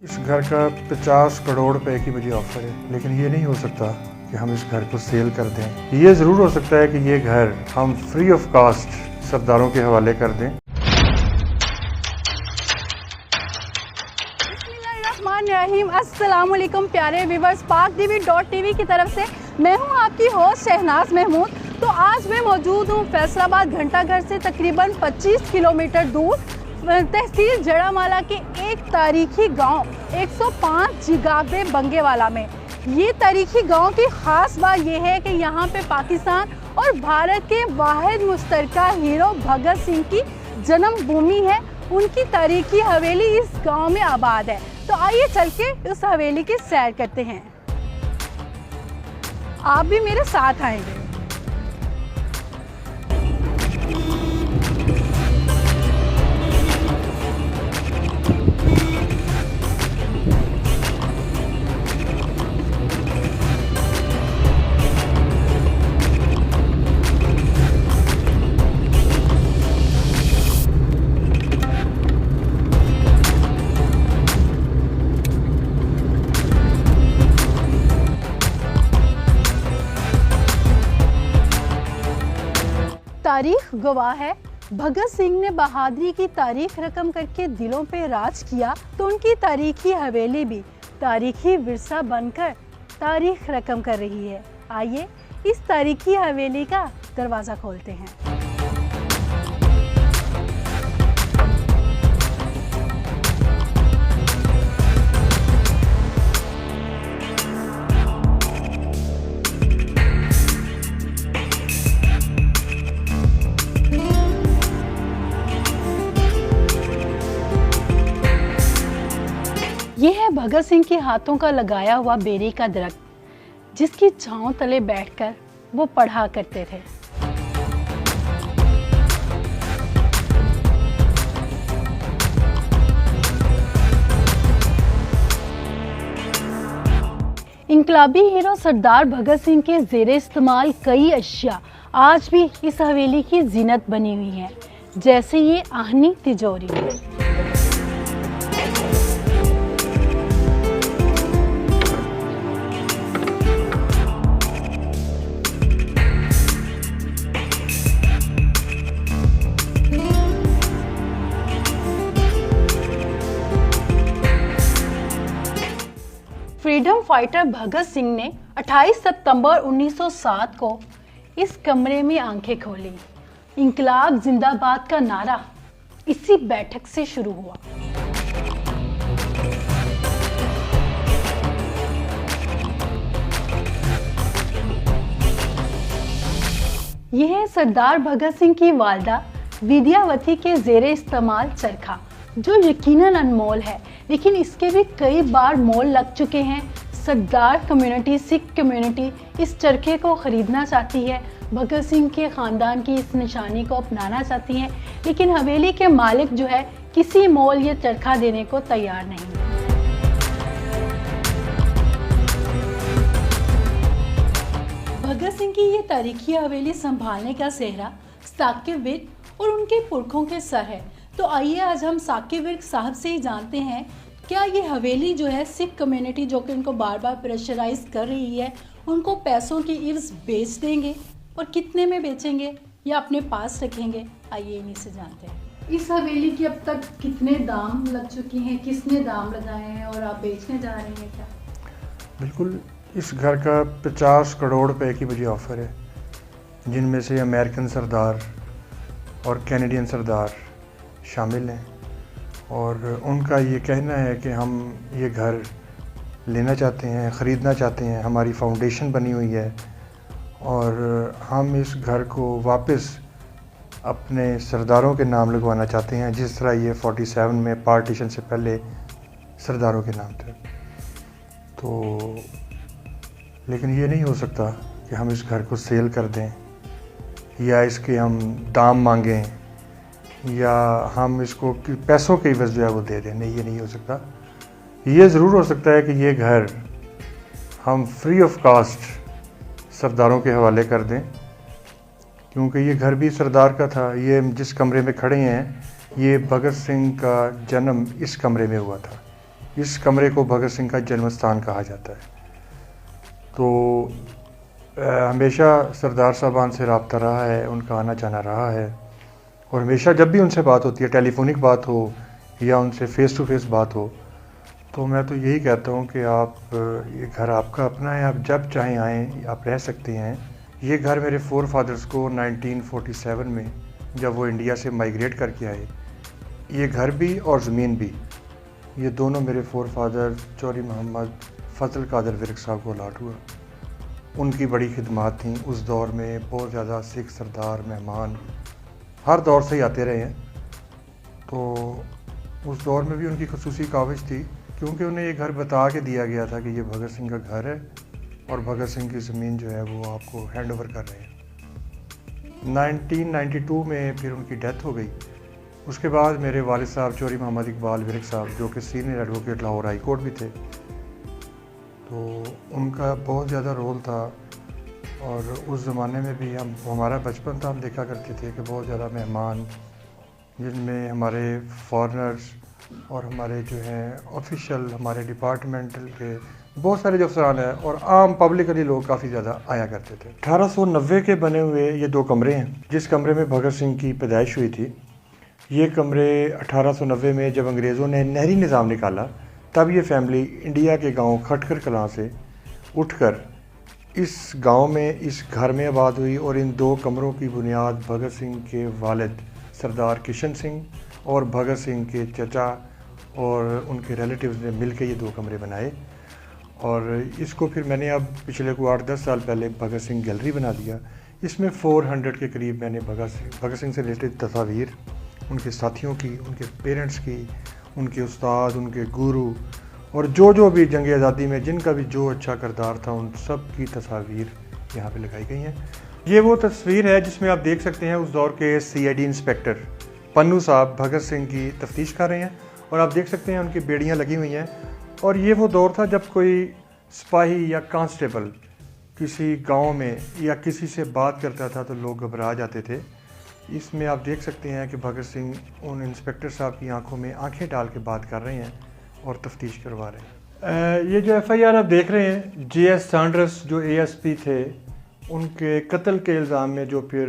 इस घर का 50 करोड़ रुपए की मुझे ऑफर है, लेकिन ये नहीं हो सकता कि हम इस घर को सेल कर दें। ये ज़रूर हो सकता है कि ये घर हम फ्री ऑफ कास्ट सरदारों के हवाले कर दें। अस्सलाम वालेकुम प्यारे व्यूवर्स, PakTV.tv की तरफ से मैं हूं आपकी होस्ट शहनाज महमूद। तो आज मैं मौजूद हूं फैसलाबाद घंटाघर से तकरीबन 25 किलोमीटर दूर तहसील जड़ामाला के एक तारीखी गांव 105 जिगाबे बंगेवाला में। ये तारीखी गांव की ख़ास बात यह है कि यहाँ पे पाकिस्तान और भारत के वाहिद मुश्तरका हीरो भगत सिंह की जन्मभूमि है। उनकी तारीखी हवेली इस गांव में आबाद है। तो आइए चल के उस हवेली की सैर करते हैं। आप भी मेरे साथ आएंगे। तारीख गवाह है, भगत सिंह ने बहादुरी की तारीख रकम करके दिलों पे राज किया, तो उनकी तारीखी हवेली भी तारीखी विरसा बनकर तारीख रकम कर रही है। आइए इस तारीखी हवेली का दरवाज़ा खोलते हैं। ये है भगत सिंह के हाथों का लगाया हुआ बेरी का दरख्त, जिसकी छांव तले बैठकर वो पढ़ा करते थे। इनकलाबी हीरो सरदार भगत सिंह के ज़ेरे इस्तेमाल कई अशिया आज भी इस हवेली की जीनत बनी हुई है, जैसे ये आहनी तिजोरी। फ्रीडम फाइटर भगत सिंह ने 28 सितंबर 1907 को इस कमरे में आंखें खोली। इंकलाब जिंदाबाद का नारा इसी बैठक से शुरू हुआ। यह है सरदार भगत सिंह की वालदा विद्यावती के ज़ेरे इस्तेमाल चरखा, जो यकीनन अनमोल है, लेकिन इसके भी कई बार मोल लग चुके हैं। सरदार कम्युनिटी, सिख कम्युनिटी इस चरखे को ख़रीदना चाहती है, भगत सिंह के ख़ानदान की इस निशानी को अपनाना चाहती हैं, लेकिन हवेली के मालिक जो है किसी मोल ये चरखा देने को तैयार नहीं है। भगत सिंह की ये तारीखी हवेली संभालने का सेहरा साकिब विर्क और उनके पुरखों के सर है। तो आइए आज हम साकिब विर्क साहब से ही जानते हैं, क्या ये हवेली जो है सिख कम्युनिटी जो कि उनको बार बार प्रेशराइज कर रही है, उनको पैसों की इव्ज बेच देंगे और कितने में बेचेंगे या अपने पास रखेंगे। आइए इन्हीं से जानते हैं। इस हवेली की अब तक कितने दाम लग चुके हैं, किसने दाम लगाए हैं और आप बेचने जा रहे हैं क्या? बिल्कुल, इस घर का 50 करोड़ रुपए की मुझे ऑफ़र है, जिनमें से अमेरिकन सरदार और कैनेडियन सरदार शामिल हैं। और उनका ये कहना है कि हम ये घर लेना चाहते हैं, ख़रीदना चाहते हैं। हमारी फाउंडेशन बनी हुई है और हम इस घर को वापस अपने सरदारों के नाम लगवाना चाहते हैं, जिस तरह ये 47 में पार्टीशन से पहले सरदारों के नाम थे। तो लेकिन ये नहीं हो सकता कि हम इस घर को सेल कर दें या इसके हम दाम मांगें या हम इसको पैसों की वजह जो है वो दे दें। नहीं, ये नहीं हो सकता। ये ज़रूर हो सकता है कि ये घर हम फ्री ऑफ कास्ट सरदारों के हवाले कर दें, क्योंकि ये घर भी सरदार का था। ये जिस कमरे में खड़े हैं, ये भगत सिंह का जन्म इस कमरे में हुआ था। इस कमरे को भगत सिंह का जन्म स्थान कहा जाता है। तो हमेशा सरदार साहबान से रब्ता रहा है, उनका आना जाना रहा है, और हमेशा जब भी उनसे बात होती है, टेलीफोनिक बात हो या उनसे फ़ेस टू फेस बात हो, तो मैं तो यही कहता हूँ कि आप ये घर आपका अपना है, आप जब चाहें आएँ, आप रह सकते हैं। ये घर मेरे फोर फादर्स को 1947 में जब वो इंडिया से माइग्रेट करके आए, ये घर भी और ज़मीन भी, ये दोनों मेरे फोर फादर चौधरी मोहम्मद फजल कादर विरक साहब को अलाट हुआ। उनकी बड़ी खिदमत थी उस दौर में, बहुत ज़्यादा सिख सरदार मेहमान हर दौर से ही आते रहे हैं। तो उस दौर में भी उनकी खसूसी काविश थी, क्योंकि उन्हें ये घर बता के दिया गया था कि ये भगत सिंह का घर है और भगत सिंह की ज़मीन जो है वो आपको हैंड ओवर कर रहे हैं। 1992 में फिर उनकी डेथ हो गई। उसके बाद मेरे वालिद साहब चौधरी मोहम्मद इकबाल विरक साहब, जो कि senior advocate Lahore high court भी थे, तो उनका बहुत ज़्यादा रोल था। और उस ज़माने में भी हमारा बचपन था, हम देखा करते थे कि बहुत ज़्यादा मेहमान, जिनमें हमारे फॉरेनर्स और हमारे जो हैं ऑफिशियल, हमारे डिपार्टमेंटल के बहुत सारे जो अफसरान हैं और आम पब्लिकली लोग काफ़ी ज़्यादा आया करते थे। 1890 के बने हुए ये दो कमरे हैं। जिस कमरे में भगत सिंह की पैदाइश हुई थी, ये कमरे 1890 में जब अंग्रेज़ों ने नहरी निज़ाम निकाला, तब ये फैमिली इंडिया के गांव खटकर कलां से उठकर इस गांव में, इस घर में आबाद हुई। और इन दो कमरों की बुनियाद भगत सिंह के वालिद सरदार किशन सिंह और भगत सिंह के चचा और उनके रिलेटिव्स ने मिलकर ये दो कमरे बनाए। और इसको फिर मैंने अब पिछले को 8-10 साल पहले भगत सिंह गैलरी बना दिया। इसमें 400 के करीब मैंने भगत सिंह से रिलेटेड तस्वीर, उनके साथियों की, उनके पेरेंट्स की, उनके उस्ताद, उनके गुरु, और जो भी जंग आज़ादी में जिनका भी जो अच्छा किरदार था, उन सब की तस्वीर यहाँ पे लगाई गई हैं। ये वो तस्वीर है जिसमें आप देख सकते हैं उस दौर के CID इंस्पेक्टर पन्नू साहब भगत सिंह की तफ्तीश कर रहे हैं, और आप देख सकते हैं उनकी बेड़ियाँ लगी हुई हैं। और ये वो दौर था जब कोई सिपाही या कांस्टेबल किसी गांव में या किसी से बात करता था तो लोग घबरा जाते थे। इसमें आप देख सकते हैं कि भगत सिंह उन इंस्पेक्टर साहब की आंखों में आंखें डाल के बात कर रहे हैं और तफ्तीश करवा रहे हैं। ये जो FIR आप देख रहे हैं, JS सैंडर्स जो ASP थे, उनके कत्ल के इल्ज़ाम में जो फिर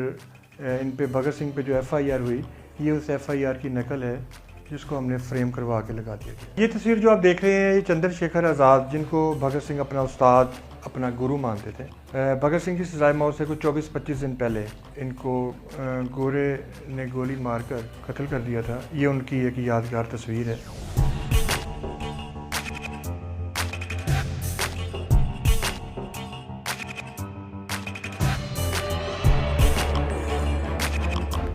इन पे भगत सिंह पे जो FIR हुई, ये उस FIR की नकल है जिसको हमने फ्रेम करवा के लगा दिया गया। ये तस्वीर जो आप देख रहे हैं, ये चंद्रशेखर आज़ाद, जिनको भगत सिंह अपना उस्ताद, अपना गुरु मानते थे। भगत सिंह की सजाए मौत से कुछ 24-25 दिन पहले इनको गोरे ने गोली मारकर कत्ल कर दिया था। ये उनकी एक यादगार तस्वीर है।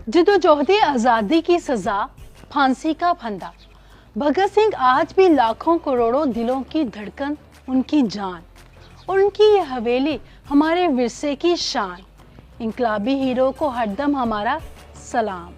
जिद्दोजहद आज़ादी की सज़ा, फांसी का फंदा। भगत सिंह आज भी लाखों करोड़ों दिलों की धड़कन, उनकी जान, और उनकी ये हवेली हमारे विरसे की शान। इंकलाबी हीरो को हरदम हमारा सलाम।